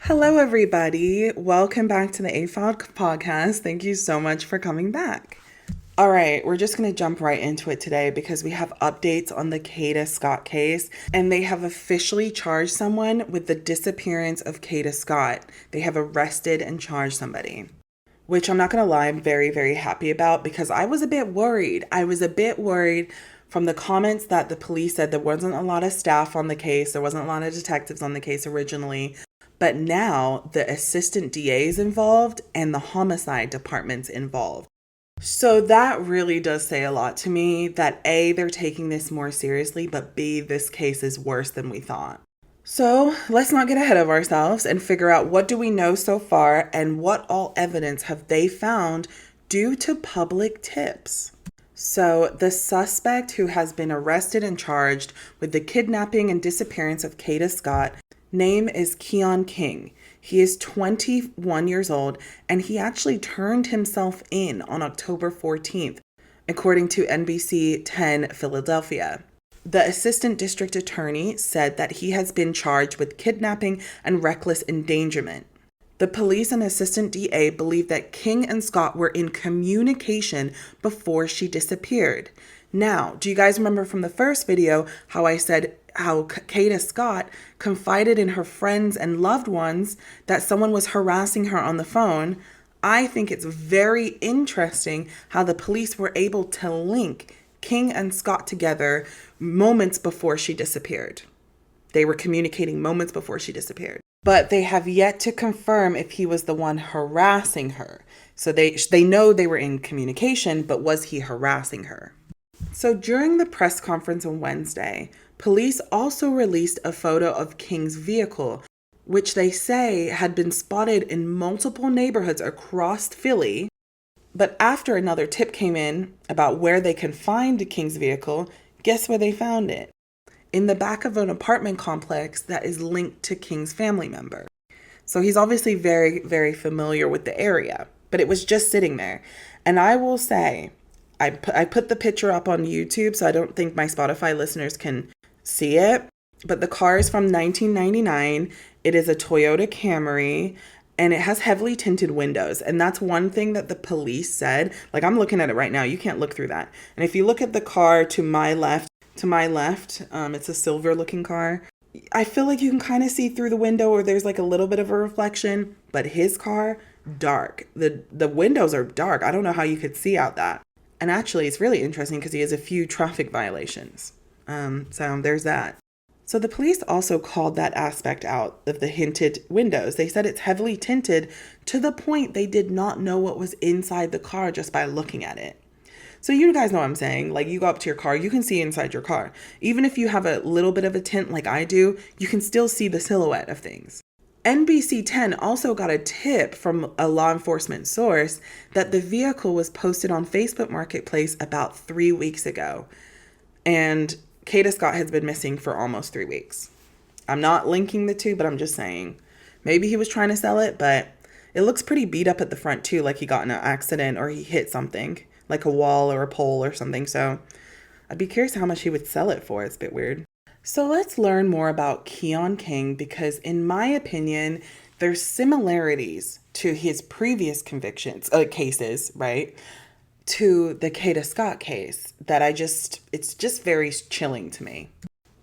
Hello, everybody. Welcome back to the AFOD podcast. Thank you so much for coming back. All right, we're just going to jump right into it today because we have updates on the Kada Scott case, and they have officially charged someone with the disappearance of Kada Scott. They have arrested and charged somebody, which I'm not going to lie, I'm very, very happy about because I was a bit worried. From the comments that the police said there wasn't a lot of staff on the case, there wasn't a lot of detectives on the case originally. But now the assistant DA is involved and the homicide department's involved. So that really does say a lot to me that A, they're taking this more seriously, but B, this case is worse than we thought. So let's not get ahead of ourselves and figure out what do we know so far and what all evidence have they found due to public tips. So the suspect who has been arrested and charged with the kidnapping and disappearance of Kada Scott name is Keon King. He is 21 years old and he actually turned himself in on October 14th, according to NBC 10 Philadelphia. The assistant district attorney said that he has been charged with kidnapping and reckless endangerment. The police and assistant DA believe that King and Scott were in communication before she disappeared. Now, do you guys remember from the first video how I said how Kada Scott confided in her friends and loved ones that someone was harassing her on the phone? I think it's very interesting how the police were able to link King and Scott together moments before she disappeared. They were communicating moments before she disappeared. But they have yet to confirm if he was the one harassing her. So they know they were in communication, but was he harassing her? So during the press conference on Wednesday, police also released a photo of King's vehicle, which they say had been spotted in multiple neighborhoods across Philly. But after another tip came in about where they can find King's vehicle, guess where they found it? In the back of an apartment complex that is linked to King's family member. So he's obviously very, very familiar with the area, but it was just sitting there. And I will say, I put the picture up on YouTube, so I don't think my Spotify listeners can see it. But the car is from 1999. It is a Toyota Camry, and it has heavily tinted windows. And that's one thing that the police said. Like, I'm looking at it right now. You can't look through that. And if you look at the car to my left, it's a silver looking car. I feel like you can kind of see through the window or there's like a little bit of a reflection, but his car, dark. The windows are dark. I don't know how you could see out that. And actually, it's really interesting because he has a few traffic violations. So there's that. So the police also called that aspect out of the hinted windows. They said it's heavily tinted to the point they did not know what was inside the car just by looking at it. So you guys know what I'm saying. Like, you go up to your car, you can see inside your car. Even if you have a little bit of a tint like I do, you can still see the silhouette of things. NBC 10 also got a tip from a law enforcement source that the vehicle was posted on Facebook Marketplace about 3 weeks ago. And Kada Scott has been missing for almost 3 weeks. I'm not linking the two, but I'm just saying. Maybe he was trying to sell it, but it looks pretty beat up at the front too, like he got in an accident or he hit something, like a wall or a pole or something. So I'd be curious how much he would sell it for. It's a bit weird. So let's learn more about Keon King because in my opinion, there's similarities to his previous cases, right? To the Kada Scott case that it's just very chilling to me.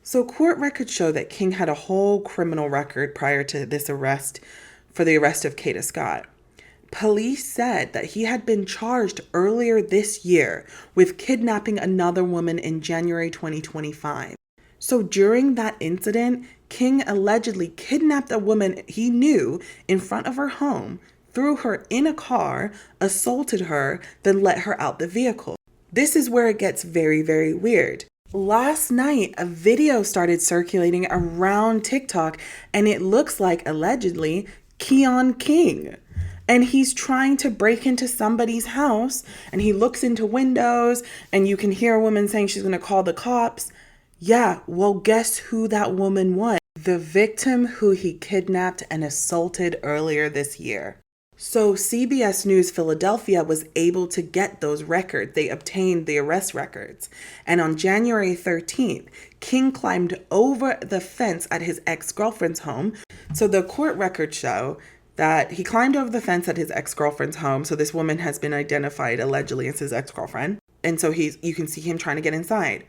So court records show that King had a whole criminal record prior to this arrest for the arrest of Kada Scott. Police said that he had been charged earlier this year with kidnapping another woman in January 2025. So during that incident, King allegedly kidnapped a woman he knew in front of her home, threw her in a car, assaulted her, then let her out the vehicle. This is where it gets very, very weird. Last night, a video started circulating around TikTok, and it looks like, allegedly, Keon King. And he's trying to break into somebody's house, and he looks into windows, and you can hear a woman saying she's going to call the cops. Yeah, well, guess who that woman was? The victim who he kidnapped and assaulted earlier this year. So CBS News Philadelphia was able to get those records. They obtained the arrest records. And on January 13th, King climbed over the fence at his ex-girlfriend's home, So the court records show that he climbed over the fence at his ex-girlfriend's home. So this woman has been identified allegedly as his ex-girlfriend. And so you can see him trying to get inside.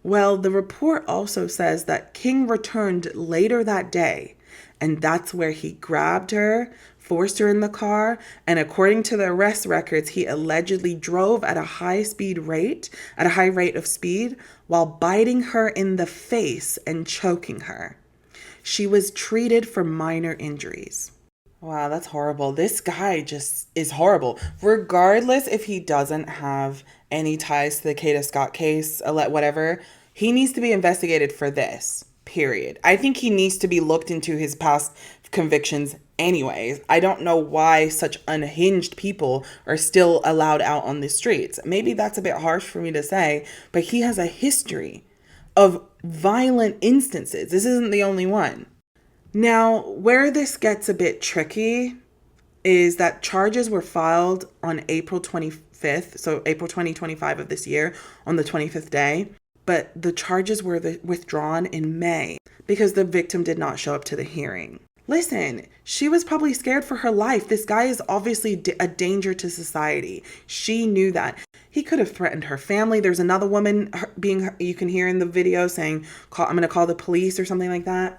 Well, the report also says that King returned later that day, and that's where he grabbed her, forced her in the car, and according to the arrest records, he allegedly drove at a high rate of speed, while biting her in the face and choking her. She was treated for minor injuries. Wow, that's horrible. This guy just is horrible. Regardless if he doesn't have any ties to the Kada Scott case, whatever, he needs to be investigated for this, period. I think he needs to be looked into his past convictions anyways. I don't know why such unhinged people are still allowed out on the streets. Maybe that's a bit harsh for me to say, but he has a history of violent instances. This isn't the only one. Now, where this gets a bit tricky is that charges were filed on April 25th, so April 2025 of this year, on the 25th day, but the charges were withdrawn in May because the victim did not show up to the hearing. Listen, she was probably scared for her life. This guy is obviously a danger to society. She knew that. He could have threatened her family. There's another woman you can hear in the video saying, I'm going to call the police or something like that.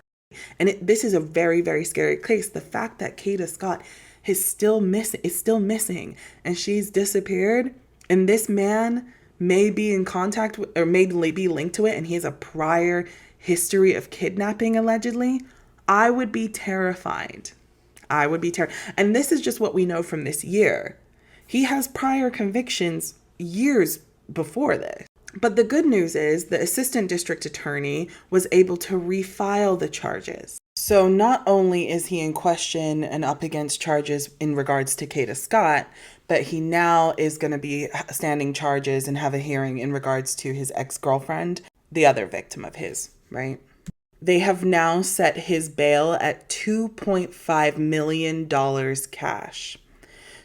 And this is a very, very scary case. The fact that Kada Scott is still missing and she's disappeared, and this man may be in contact with, or may be linked to it, and he has a prior history of kidnapping allegedly, I would be terrified. And this is just what we know from this year. He has prior convictions years before this. But the good news is the assistant district attorney was able to refile the charges. So not only is he in question and up against charges in regards to Kada Scott, but he now is going to be standing charges and have a hearing in regards to his ex-girlfriend, the other victim of his, right? They have now set his bail at $2.5 million cash.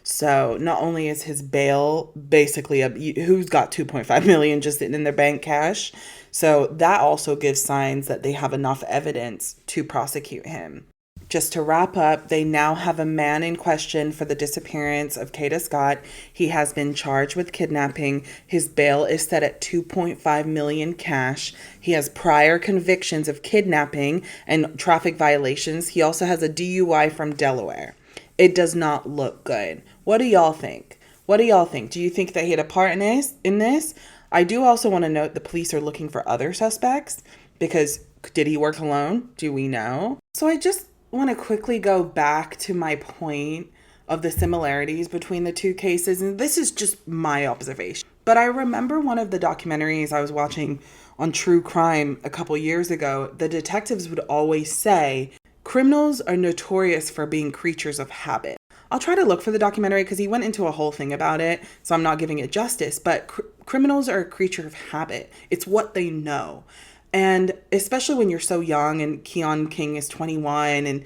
So not only is his bail basically who's got 2.5 million just sitting in their bank cash. So that also gives signs that they have enough evidence to prosecute him. Just to wrap up, they now have a man in question for the disappearance of Kada Scott. He has been charged with kidnapping. His bail is set at 2.5 million cash. He has prior convictions of kidnapping and traffic violations. He also has a DUI from Delaware. It does not look good. What do y'all think? Do you think that he had a part in this? I do also want to note the police are looking for other suspects because did he work alone? Do we know? So I just want to quickly go back to my point of the similarities between the two cases. And this is just my observation. But I remember one of the documentaries I was watching on true crime a couple years ago, the detectives would always say, criminals are notorious for being creatures of habit. I'll try to look for the documentary because he went into a whole thing about it, so I'm not giving it justice. But criminals are a creature of habit. It's what they know. And especially when you're so young, and Keon King is 21 and,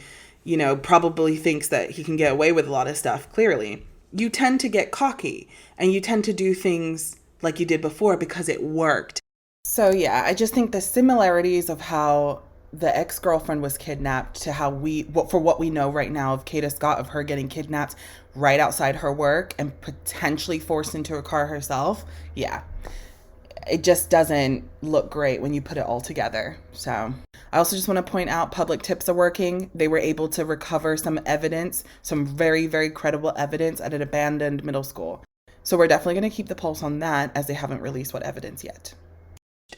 probably thinks that he can get away with a lot of stuff, clearly. You tend to get cocky and you tend to do things like you did before because it worked. So yeah, I just think the similarities of how the ex-girlfriend was kidnapped to how what we know right now of Kada Scott, of her getting kidnapped right outside her work and potentially forced into a car herself. Yeah, it just doesn't look great when you put it all together. So I also just want to point out public tips are working. They were able to recover some evidence, some very, very credible evidence at an abandoned middle school. So we're definitely going to keep the pulse on that as they haven't released what evidence yet.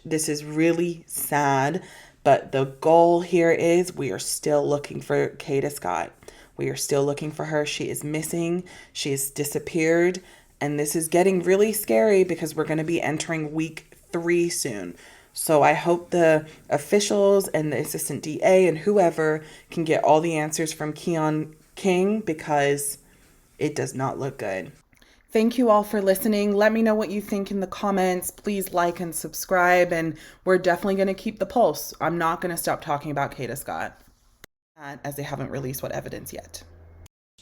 This is really sad. But the goal here is we are still looking for Kada Scott. We are still looking for her. She is missing. She has disappeared. And this is getting really scary because we're going to be entering week 3 soon. So I hope the officials and the assistant DA and whoever can get all the answers from Keon King because it does not look good. Thank you all for listening. Let me know what you think in the comments. Please like and subscribe, and we're definitely going to keep the pulse. I'm not going to stop talking about Kada Scott as they haven't released what evidence yet.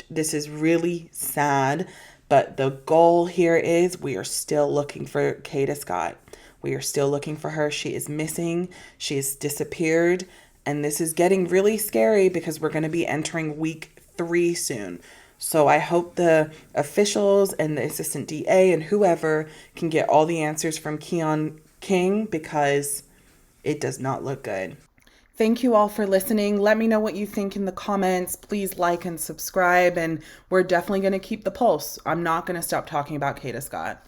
This is really sad, but the goal here is we are still looking for Kada Scott. We are still looking for her. She is missing. She has disappeared. And this is getting really scary because we're going to be entering week 3 soon. So I hope the officials and the assistant DA and whoever can get all the answers from Keon King, because it does not look good. Thank you all for listening. Let me know what you think in the comments. Please like and subscribe. And we're definitely going to keep the pulse. I'm not going to stop talking about Kada Scott.